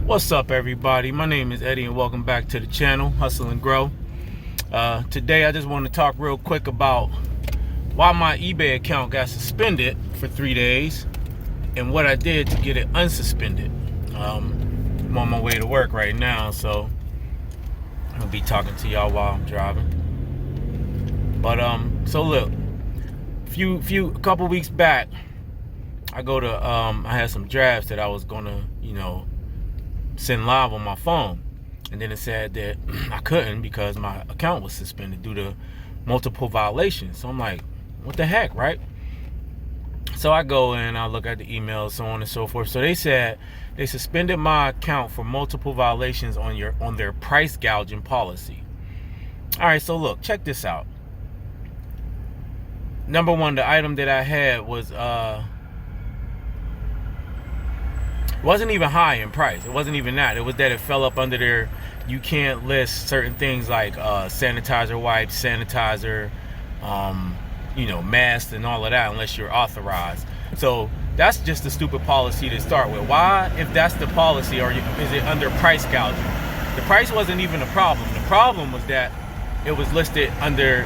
What's up, everybody? My name is Eddie and welcome back to the channel, Hustle and Grow. Today I just want to talk real quick about why my eBay account got suspended for 3 days and what I did to get it unsuspended. I'm on my way to work right now, so I'm gonna be talking to y'all while I'm driving. But so look, a couple weeks back, I had some drafts that I was gonna, send live on my phone, and then it said that I couldn't because my account was suspended due to multiple violations. So I'm like, what the heck, right? So I go and I look at the emails, so on and so forth. So they said they suspended my account for multiple violations on their price gouging policy. All right, so look, check this out. Number one, the item that I had was wasn't even high in price. It wasn't even that. It was that it fell up under their, you can't list certain things like sanitizer wipes, sanitizer, masks and all of that unless you're authorized. So that's just a stupid policy to start with. Why, if that's the policy, is it under price gouging? The price wasn't even the problem. The problem was that it was listed under,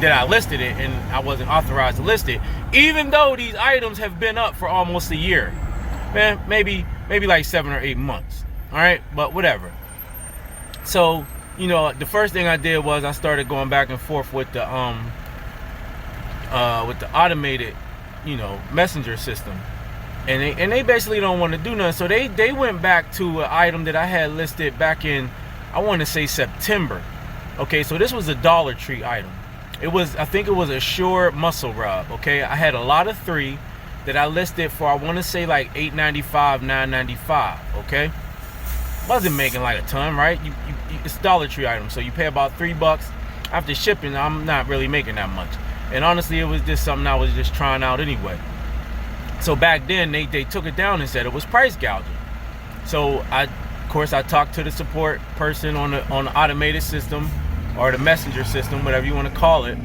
that I listed it and I wasn't authorized to list it, even though these items have been up for almost a year. Man, maybe like 7 or 8 months. All right, but whatever. So, the first thing I did was I started going back and forth with the automated, messenger system, and they basically don't want to do nothing. So they went back to an item that I had listed back in, I want to say September. Okay, so this was a Dollar Tree item. I think it was a Sure muscle rub. Okay, I had a lot of 3 that I listed for, I want to say like $8.95, $9.95. Okay, wasn't making like a ton, right? It's a Dollar Tree item, so you pay about $3 after shipping. I'm not really making that much, and honestly, it was just something I was just trying out anyway. So back then, they took it down and said it was price gouging. So of course, I talked to the support person on the automated system or the messenger system, whatever you want to call it.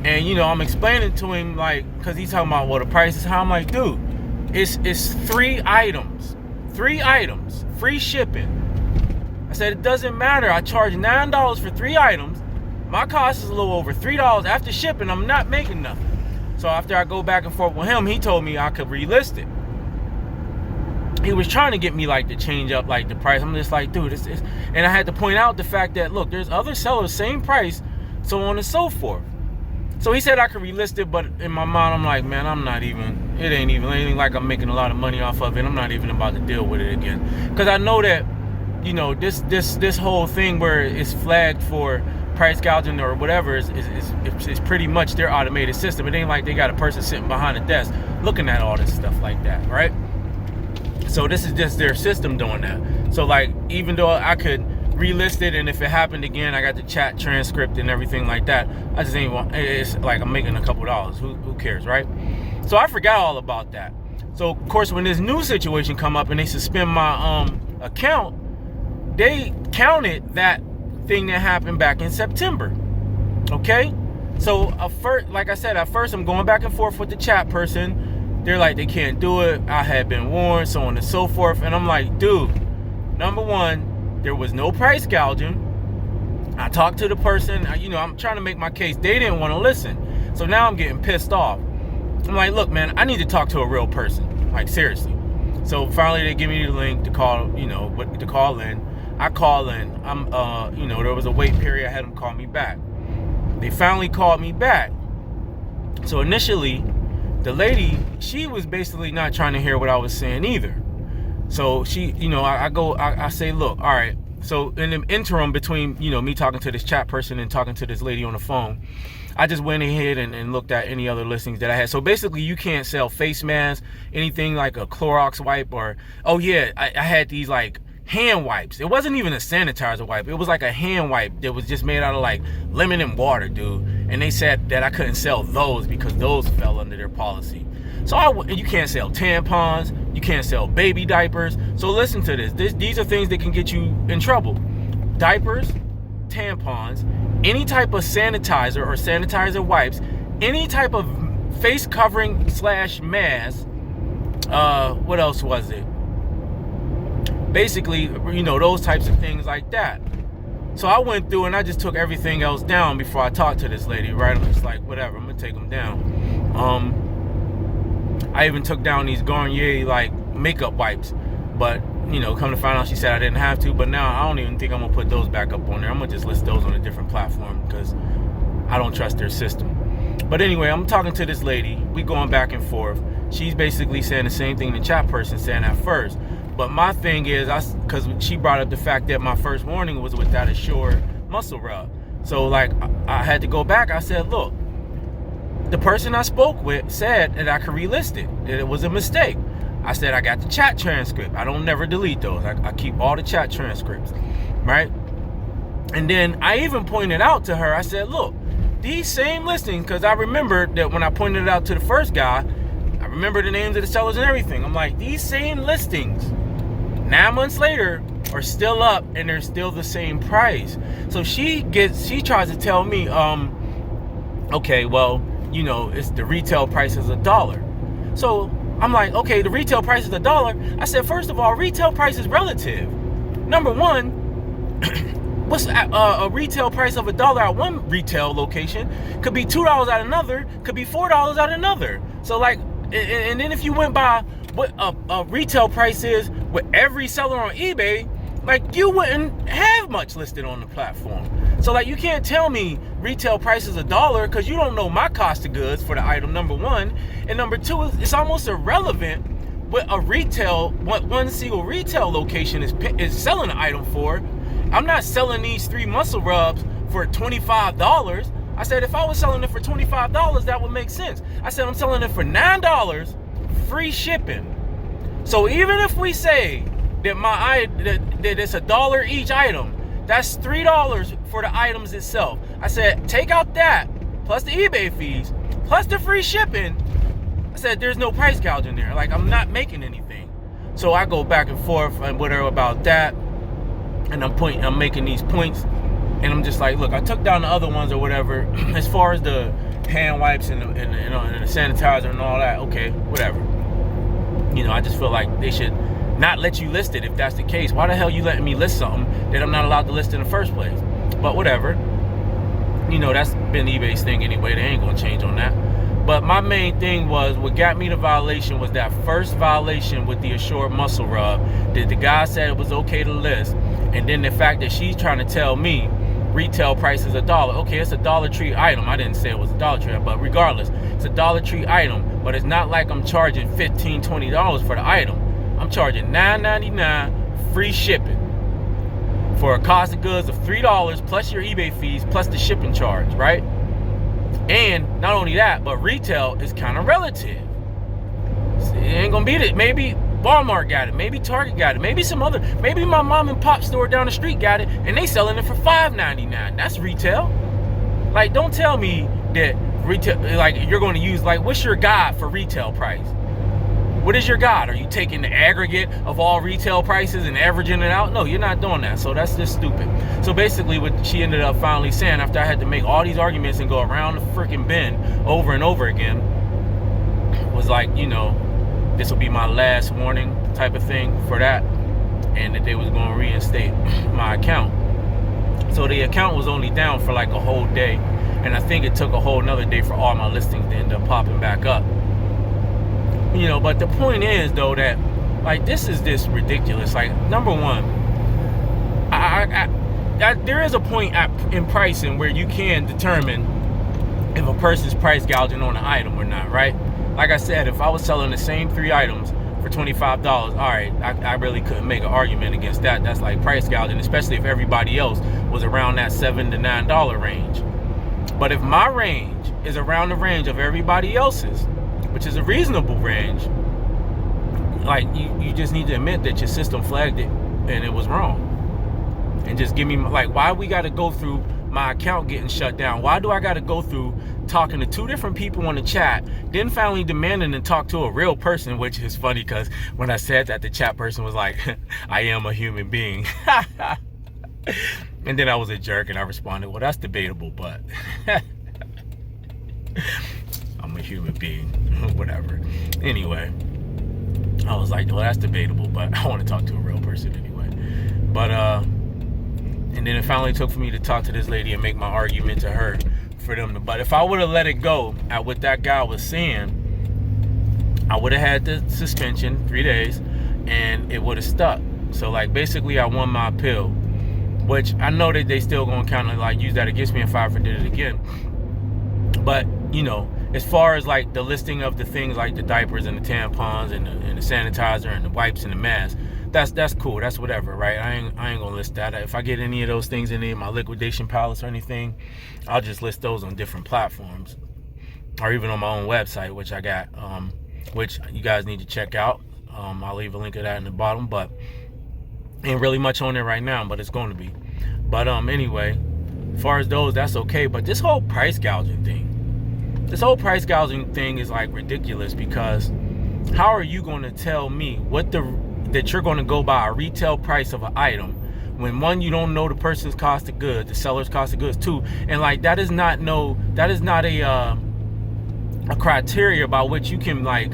And I'm explaining to him, like, because he's talking about, well, the price is how. I'm like, dude, it's 3 items, free shipping. I said, it doesn't matter. I charge $9 for 3 items. My cost is a little over $3 after shipping. I'm not making nothing. So after I go back and forth with him, he told me I could relist it. He was trying to get me like to change up like the price. I'm just like, dude, and I had to point out the fact that, look, there's other sellers, same price, so on and so forth. So he said I could relist it, but in my mind, I'm like, man, it ain't even like I'm making a lot of money off of it. I'm not even about to deal with it again. Because I know that, this whole thing where it's flagged for price gouging or whatever is pretty much their automated system. It ain't like they got a person sitting behind a desk looking at all this stuff like that, right? So this is just their system doing that. So like, even though I could relist it, and if it happened again, I got the chat transcript and everything like that, I just ain't want, it's like I'm making a couple dollars. Who cares, right? So I forgot all about that. So of course, when this new situation come up and they suspend my account, they counted that thing that happened back in September. Okay, so like I said, at first I'm going back and forth with the chat person. They're like, they can't do it, I had been warned, so on and so forth. And I'm like, dude, number one, there was no price gouging. I talked to the person, I'm trying to make my case. They didn't want to listen. So now I'm getting pissed off. I'm like, look, man, I need to talk to a real person. Like, seriously. So finally they give me the link to call, to call in. I call in. There was a wait period. I had them call me back. They finally called me back. So initially, the lady, she was basically not trying to hear what I was saying either. So she, I say, look, all right. So in the interim between, me talking to this chat person and talking to this lady on the phone, I just went ahead and looked at any other listings that I had. So basically, you can't sell face masks, anything like a Clorox wipe, or, oh yeah, I had these like hand wipes. It wasn't even a sanitizer wipe. It was like a hand wipe that was just made out of like lemon and water, dude. And they said that I couldn't sell those because those fell under their policy. So you can't sell tampons, you can't sell baby diapers. So listen to this. These are things that can get you in trouble. Diapers, tampons, any type of sanitizer or sanitizer wipes, any type of face covering / mask. What else was it? basically, you know, those types of things like that. So I went through and I just took everything else down before I talked to this lady, right? I'm just like, whatever, I'm gonna take them down. I even took down these Garnier like makeup wipes, but you know, come to find out she said I didn't have to. But now I don't even think I'm gonna put those back up on there. I'm gonna just list those on a different platform because I don't trust their system. But anyway, I'm talking to this lady. We going back and forth. She's basically saying the same thing the chat person saying at first. But my thing is, because she brought up the fact that my first warning was with that Assure muscle rub. So like I had to go back. I said, look, the person I spoke with said that I could relist it, that it was a mistake. I said, I got the chat transcript. I don't never delete those. I keep all the chat transcripts, right? And then I even pointed out to her, I said, look, these same listings, because I remembered that when I pointed it out to the first guy, I remember the names of the sellers and everything. I'm like, these same listings 9 months later are still up and they're still the same price. So she tries to tell me, okay, well, you know, it's the retail price is $1. So I'm like, okay, the retail price is $1. I said, first of all, retail price is relative. Number one, what's a retail price of $1 at one retail location could be $2 at another, could be $4 at another. So like, and then if you went by what a retail price is with every seller on eBay, like you wouldn't have much listed on the platform. So like you can't tell me retail price is $1 because you don't know my cost of goods for the item, number one. And number two, it's almost irrelevant what a retail, what one single retail location is selling the item for. I'm not selling these 3 muscle rubs for $25. I said if I was selling it for $25, that would make sense. I said I'm selling it for $9, free shipping. So even if we say that that it's $1 each item, that's $3 for the items itself. I said take out that plus the eBay fees plus the free shipping. I said there's no price gouging there. Like I'm not making anything. So I go back and forth with her about that, and I'm making these points, and I'm just like, look, I took down the other ones or whatever. As far as the hand wipes and the sanitizer and all that, okay, whatever. You know, I just feel like they should not let you list it if that's the case. Why the hell you letting me list something that I'm not allowed to list in the first place? But whatever. You know, that's been eBay's thing anyway. They ain't gonna change on that. But my main thing was, what got me the violation was that first violation with the Assured muscle rub, that the guy said it was okay to list, and then the fact that she's trying to tell me retail price is $1. Okay, it's a Dollar Tree item. I didn't say it was a Dollar Tree, but regardless, it's a Dollar Tree item. But it's not like I'm charging $15, $20 for the item. I'm charging $9.99 free shipping for a cost of goods of $3 plus your eBay fees plus the shipping charge, right? And not only that, but retail is kind of relative. It ain't gonna beat it. Maybe Walmart got it, maybe Target got it, maybe maybe my mom and pop store down the street got it and they selling it for $5.99. That's retail. Like, don't tell me that retail, like you're going to use, like, what's your guide for retail price? What is your guide? Are you taking the aggregate of all retail prices and averaging it out? No, you're not doing that. So that's just stupid. So basically what she ended up finally saying, after I had to make all these arguments and go around the freaking bend over and over again, was like, you know, this will be my last warning type of thing for that, and that they was going to reinstate my account. So the account was only down for like a whole day, and I think it took a whole nother day for all my listings to end up popping back up. You know, but the point is though that, like, this is just ridiculous. Like, number one, there is a point in pricing where you can determine if a person's price gouging on an item or not, right? Like I said, if I was selling the same 3 items for $25, all right, I really couldn't make an argument against that. That's like price gouging, especially if everybody else was around that $7 to $9 range. But if my range is around the range of everybody else's, which is a reasonable range, like, you just need to admit that your system flagged it and it was wrong. And just give me, like, why we got to go through my account getting shut down? Why do I got to go through talking to 2 different people on the chat, then finally demanding to talk to a real person? Which is funny because when I said that, the chat person was like, I am a human being. And then I was a jerk and I responded, well, that's debatable, but I'm a human being. Whatever. Anyway, I was like, well, that's debatable, but I want to talk to a real person anyway. But and then it finally took for me to talk to this lady and make my argument to her for them to. But if I would have let it go at what that guy was saying, I would have had the suspension 3 days, and it would have stuck. So like basically, I won my appeal, which I know that they still gonna kind of like use that against me if I ever did it again. But you know, as far as like the listing of the things like the diapers and the tampons and the sanitizer and the wipes and the mask, that's cool. That's whatever, right? I ain't gonna list that. If I get any of those things in my liquidation palace or anything, I'll just list those on different platforms or even on my own website, which I got, which you guys need to check out. I'll leave a link of that in the bottom, but ain't really much on there right now, but it's going to be. But anyway, as far as those, that's okay. But this whole price gouging thing is like ridiculous, because how are you going to tell me that you're going to go by a retail price of an item when, one, you don't know the person's cost of goods, the seller's cost of goods, too, and like that is not a criteria by which you can, like,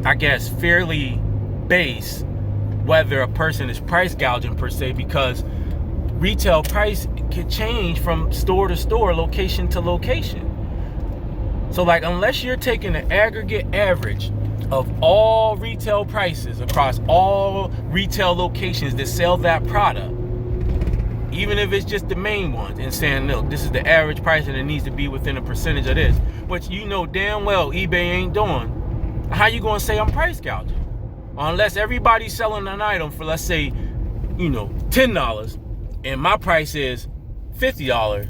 I guess, fairly base whether a person is price gouging per se, because retail price can change from store to store, location to location. So like, unless you're taking an aggregate average of all retail prices across all retail locations that sell that product, even if it's just the main ones, and saying, look, this is the average price and it needs to be within a percentage of this, which you know damn well eBay ain't doing, how you gonna say I'm price gouging? Unless everybody's selling an item for, let's say, you know, $10 and my price is $50,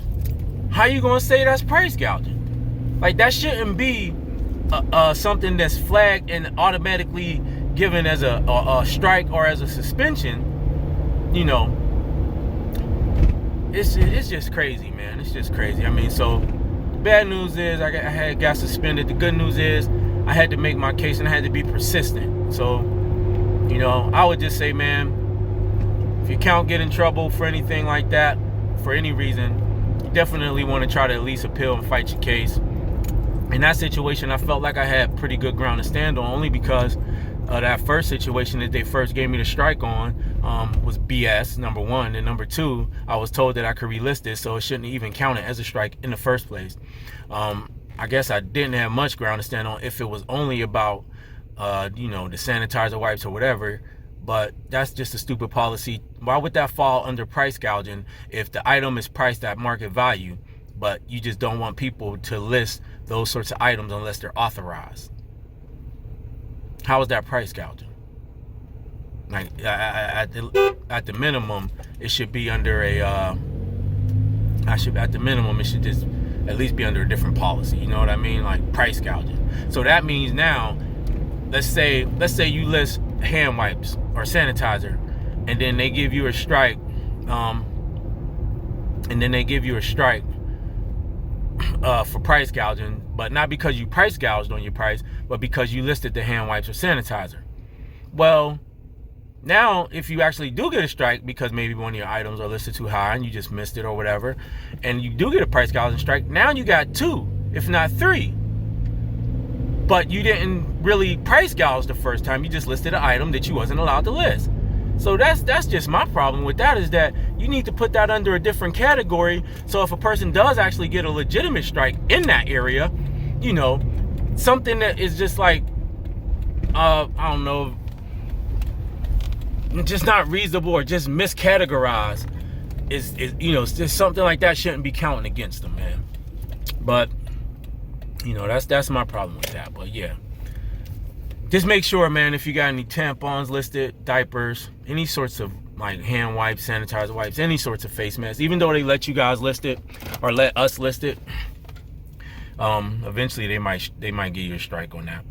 how you gonna say that's price gouging? Like, that shouldn't be something that's flagged and automatically given as a strike or as a suspension. You know, it's just crazy, man. It's just crazy. I mean, so the bad news is I got suspended. The good news is I had to make my case and I had to be persistent. So, you know, I would just say, man, if your account get in trouble for anything like that, for any reason, you definitely want to try to at least appeal and fight your case. In that situation, I felt like I had pretty good ground to stand on, only because that first situation that they first gave me the strike on was BS, number one. And number two, I was told that I could relist it, so it shouldn't even count it as a strike in the first place. I guess I didn't have much ground to stand on if it was only about, you know, the sanitizer wipes or whatever. But that's just a stupid policy. Why would that fall under price gouging if the item is priced at market value, but you just don't want people to list those sorts of items unless they're authorized? How is that price gouging? Like, at the minimum, it should be under at the minimum, it should just at least be under a different policy. You know what I mean? Like, price gouging. So that means now, let's say you list hand wipes or sanitizer, and then they give you a strike, for price gouging, but not because you price gouged on your price, but because you listed the hand wipes or sanitizer. Well, now if you actually do get a strike because maybe one of your items are listed too high and you just missed it or whatever, and you do get a price gouging strike, now you got two, if not three. But you didn't really price gouge the first time. You just listed an item that you wasn't allowed to list. So that's just my problem with that, is that you need to put that under a different category. So if a person does actually get a legitimate strike in that area, you know, something that is just like, I don't know, just not reasonable or just miscategorized, is you know, just something like that shouldn't be counting against them, man. But you know, that's my problem with that. But yeah, just make sure, man, if you got any tampons listed, diapers, any sorts of like hand wipes, sanitizer wipes, any sorts of face masks, even though they let you guys list it or let us list it, eventually they might give you a strike on that.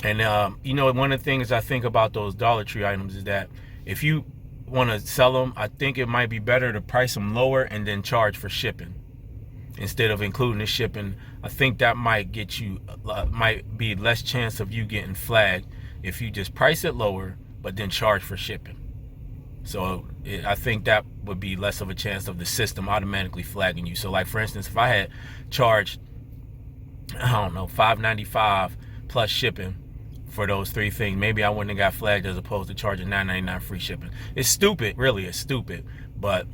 And you know, one of the things I think about those Dollar Tree items is that if you want to sell them, I think it might be better to price them lower and then charge for shipping instead of including the shipping. I think that might get you, might be less chance of you getting flagged if you just price it lower but then charge for shipping. So I think that would be less of a chance of the system automatically flagging you. So like, for instance, if I had charged, I don't know, $5.95 plus shipping for those 3 things, maybe I wouldn't have got flagged as opposed to charging $9.99 free shipping. It's stupid, really, it's stupid, but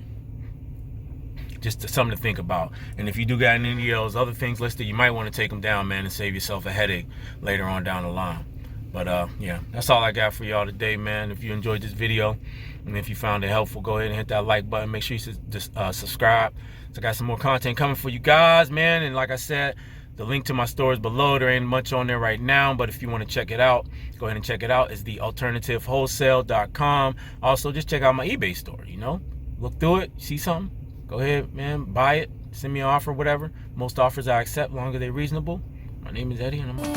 just something to think about. And if you do got any of those other things listed, you might want to take them down, man, and save yourself a headache later on down the line. But yeah, that's all I got for y'all today, man. If you enjoyed this video and if you found it helpful, go ahead and hit that like button. Make sure you subscribe. So I got some more content coming for you guys, man. And like I said, the link to my store is below. There ain't much on there right now, but if you want to check it out, go ahead and check it out. It's thealternativewholesale.com. Also, just check out my eBay store, you know. Look through it, see something, go ahead, man, buy it. Send me an offer, whatever. Most offers I accept, long as they're reasonable. My name is Eddie, and I'm out.